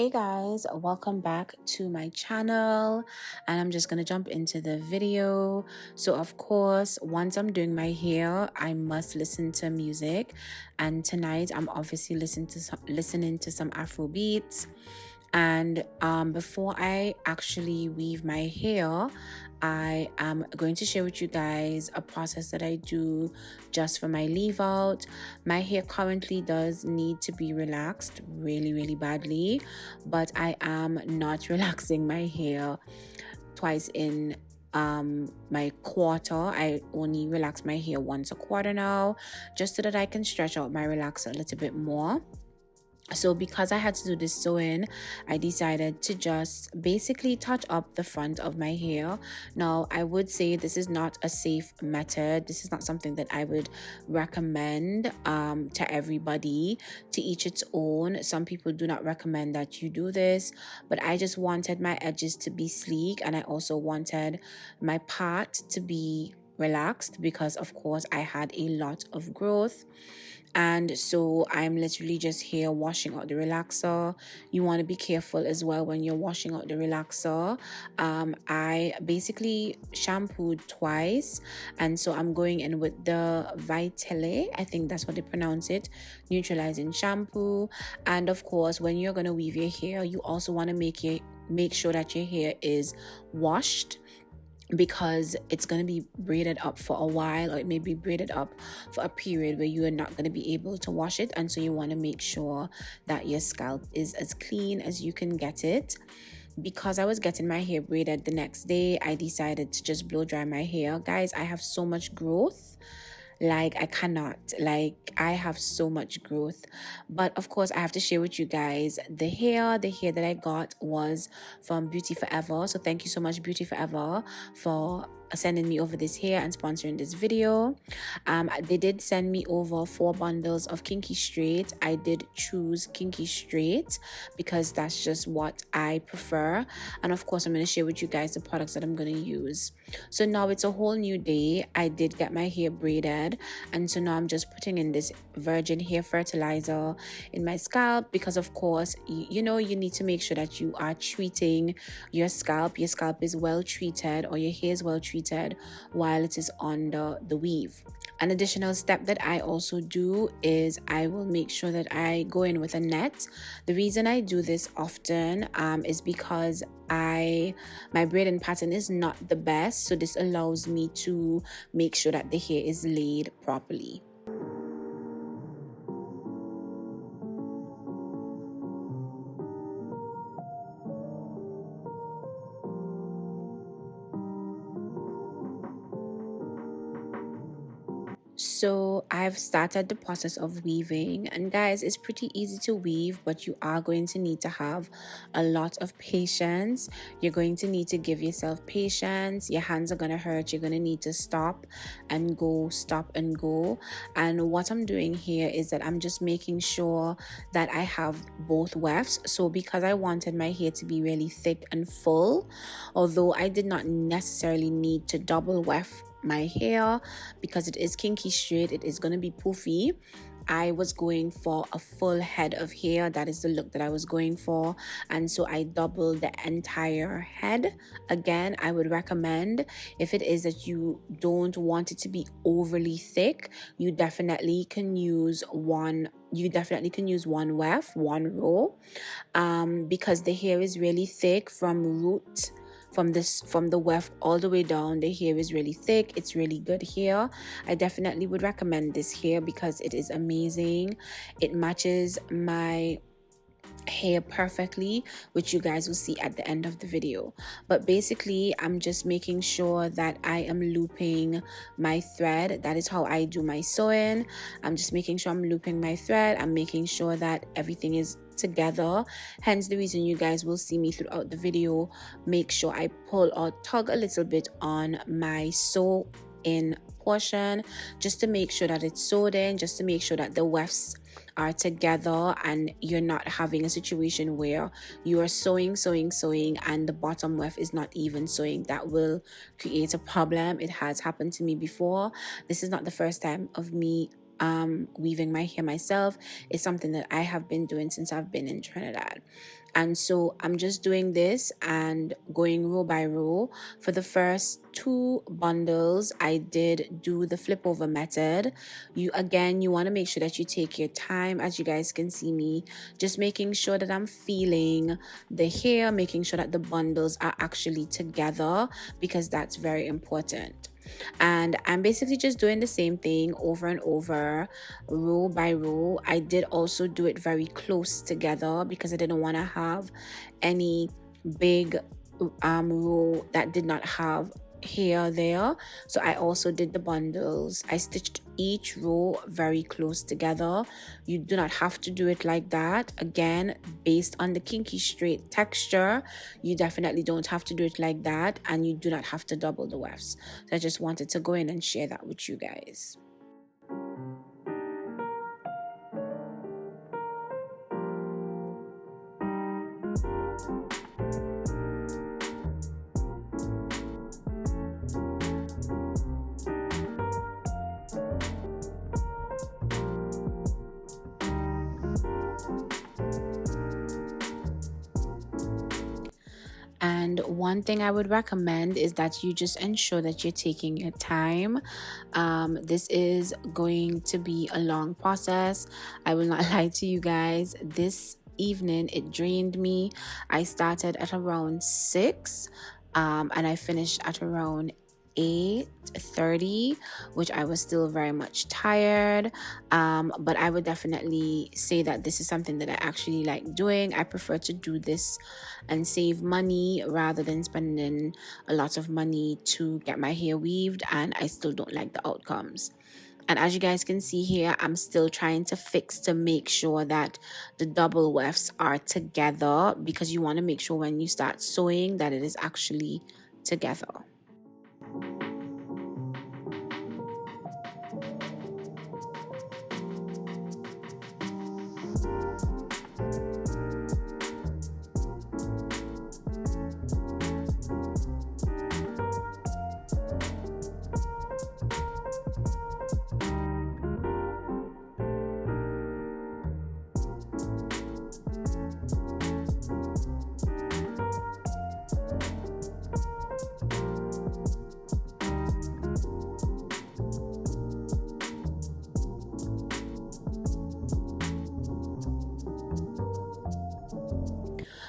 Hey guys, welcome back to my channel, and I'm just gonna jump into the video. So of course, once I'm doing my hair, I must listen to music, and tonight I'm obviously listening to some Afro beats. And before I actually weave my hair, I am going to share with you guys a process that I do just for my leave out. My hair currently does need to be relaxed really badly, but I am not relaxing my hair twice in my quarter. I only relax my hair once a quarter now, just so that I can stretch out my relaxer a little bit more. So because I had to do this sewing, I decided to just basically touch up the front of my hair. Now, I would say this is not a safe method. This is not something that I would recommend to everybody. To each its own. Some people do not recommend that you do this, but I just wanted my edges to be sleek, and I also wanted my part to be relaxed because of course I had a lot of growth. And so I'm literally just here washing out the relaxer. You want to be careful as well when you're washing out the relaxer. I basically shampooed twice, and so I'm going in with the Vitale, I think that's what they pronounce it, neutralizing shampoo. And of course, when you're going to weave your hair, you also want to make sure that your hair is washed, because it's going to be braided up for a while, or it may be braided up for a period where you are not going to be able to wash it. And so you want to make sure that your scalp is as clean as you can get it. Because I was getting my hair braided the next day, I decided to just blow dry my hair. Guys, I have so much growth. Like, I have so much growth. But of course, I have to share with you guys the hair that I got was from Beauty Forever. So thank you so much, Beauty Forever, for sending me over this hair and sponsoring this video. They did send me over 4 bundles of kinky straight. I did choose kinky straight because that's just what I prefer. And of course, I'm going to share with you guys the products that I'm going to use. So now it's a whole new day. I did get my hair braided, and so now I'm just putting in this virgin hair fertilizer in my scalp, because of course you need to make sure that you are treating your scalp is well treated, or your hair is well treated while it is under the weave. An additional step that I also do is I will make sure that I go in with a net. The reason I do this often is because my braiding pattern is not the best, so this allows me to make sure that the hair is laid properly. So I've started the process of weaving, and guys, it's pretty easy to weave, but you are going to need to have a lot of patience. You're going to need to give yourself patience. Your hands are going to hurt. You're going to need to stop and go. And what I'm doing here is that I'm just making sure that I have both wefts. So because I wanted my hair to be really thick and full, although I did not necessarily need to double weft my hair, because it is kinky straight, it is going to be poofy. I was going for a full head of hair. That is the look that I was going for, and so I doubled the entire head. Again, I would recommend, if it is that you don't want it to be overly thick, you definitely can use one weft, one row, because the hair is really thick from the weft all the way down. The hair is really thick. It's really good hair. I definitely would recommend this hair because it is amazing. It matches my hair perfectly, which you guys will see at the end of the video. But basically, I'm just making sure that I am looping my thread. That is how I do my sewing. I'm just making sure I'm looping my thread. I'm making sure that everything is together, hence the reason you guys will see me throughout the video make sure I pull or tug a little bit on my sew in portion, just to make sure that it's sewed in, just to make sure that the wefts are together, and you're not having a situation where you are sewing and the bottom weft is not even sewing. That will create a problem. It has happened to me before. This is not the first time of me weaving my hair myself is something that I have been doing since I've been in Trinidad. And so I'm just doing this and going row by row. For the first 2 bundles, I did do the flip over method. You want to make sure that you take your time. As you guys can see me just making sure that I'm feeling the hair, making sure that the bundles are actually together, because that's very important. And I'm basically just doing the same thing over and over, row by row. I did also do it very close together because I didn't want to have any big row that did not have hair there. So I also did the bundles. I stitched each row very close together. You do not have to do it like that. Again, based on the kinky straight texture, you definitely don't have to do it like that, and you do not have to double the wefts. So I just wanted to go in and share that with you guys. And one thing I would recommend is that you just ensure that you're taking your time. This is going to be a long process. I will not lie to you guys. This evening it drained me. I started at around 6 and I finished at around 8:30, which I was still very much tired. But I would definitely say that this is something that I actually like doing. I prefer to do this and save money rather than spending a lot of money to get my hair weaved, and I still don't like the outcomes. And as you guys can see here, I'm still trying to fix to make sure that the double wefts are together, because you want to make sure when you start sewing that it is actually together.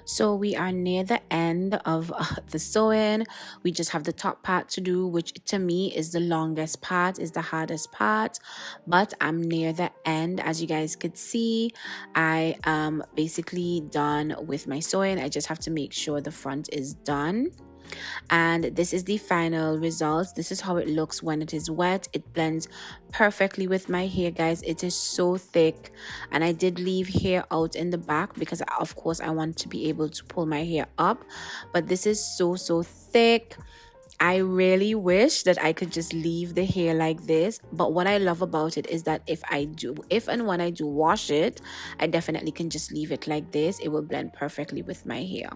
So we are near the end of the sewing. We just have the top part to do, which to me is the longest part, is the hardest part. But I'm near the end. As you guys could see, I am basically done with my sewing. I just have to make sure the front is done. And this is the final result. This is how it looks when it is wet. It blends perfectly with my hair, guys. It is so thick, and I did leave hair out in the back because of course I want to be able to pull my hair up, but this is so thick. I really wish that I could just leave the hair like this, but what I love about it is that if and when I do wash it, I definitely can just leave it like this. It will blend perfectly with my hair.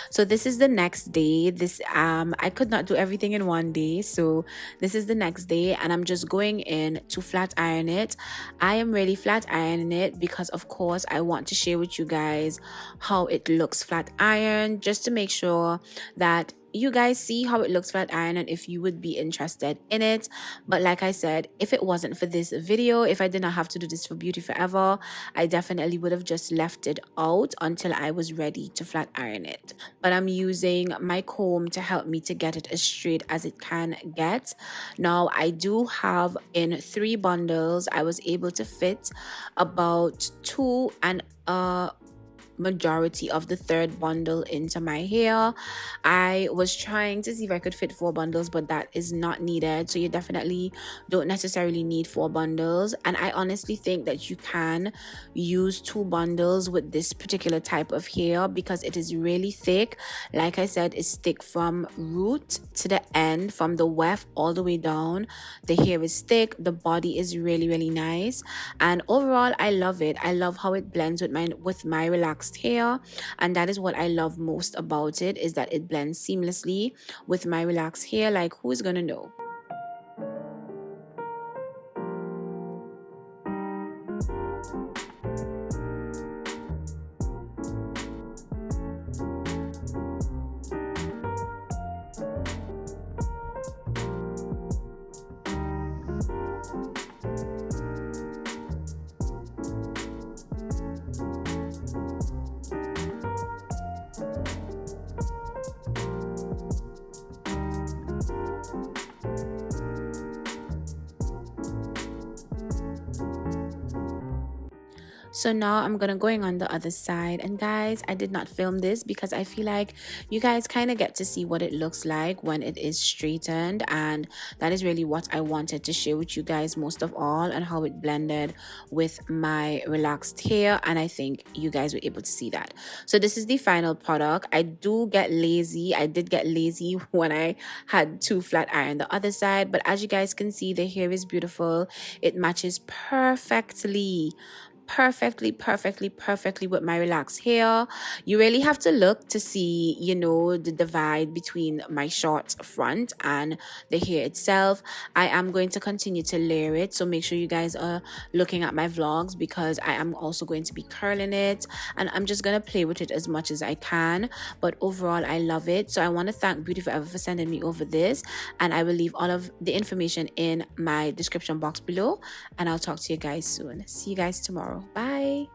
So this is the next day. I could not do everything in one day, so this is the next day, and I'm just going in to flat iron it. I am really flat ironing it because of course I want to share with you guys how it looks flat iron, just to make sure that you guys see how it looks flat iron and if you would be interested in it. But like I said, if it wasn't for this video, if I did not have to do this for Beauty Forever, I definitely would have just left it out until I was ready to flat iron it. But I'm using my comb to help me to get it as straight as it can get. Now I do have in 3 bundles, I was able to fit about 2 and majority of the 3rd bundle into my hair. I was trying to see if I could fit 4 bundles, but that is not needed. So you definitely don't necessarily need 4 bundles. And I honestly think that you can use 2 bundles with this particular type of hair because it is really thick. Like I said, it's thick from root to the end, from the weft all the way down. The hair is thick, the body is really nice, and overall I love it. I love how it blends with my relaxed hair, and that is what I love most about it, is that it blends seamlessly with my relaxed hair. Like, who's gonna know? So now I'm gonna going on the other side, and guys, I did not film this because I feel like you guys kind of get to see what it looks like when it is straightened, and that is really what I wanted to share with you guys most of all, and how it blended with my relaxed hair, and I think you guys were able to see that. So this is the final product. I did get lazy when I had two flat iron the other side, but as you guys can see, the hair is beautiful. It matches perfectly with my relaxed hair. You really have to look to see, you know, the divide between my short front and the hair itself. I am going to continue to layer it, so make sure you guys are looking at my vlogs, because I am also going to be curling it, and I'm just gonna play with it as much as I can. But overall, I love it. So I want to thank Beauty Forever for sending me over this, and I will leave all of the information in my description box below, and I'll talk to you guys soon. See you guys tomorrow. Bye.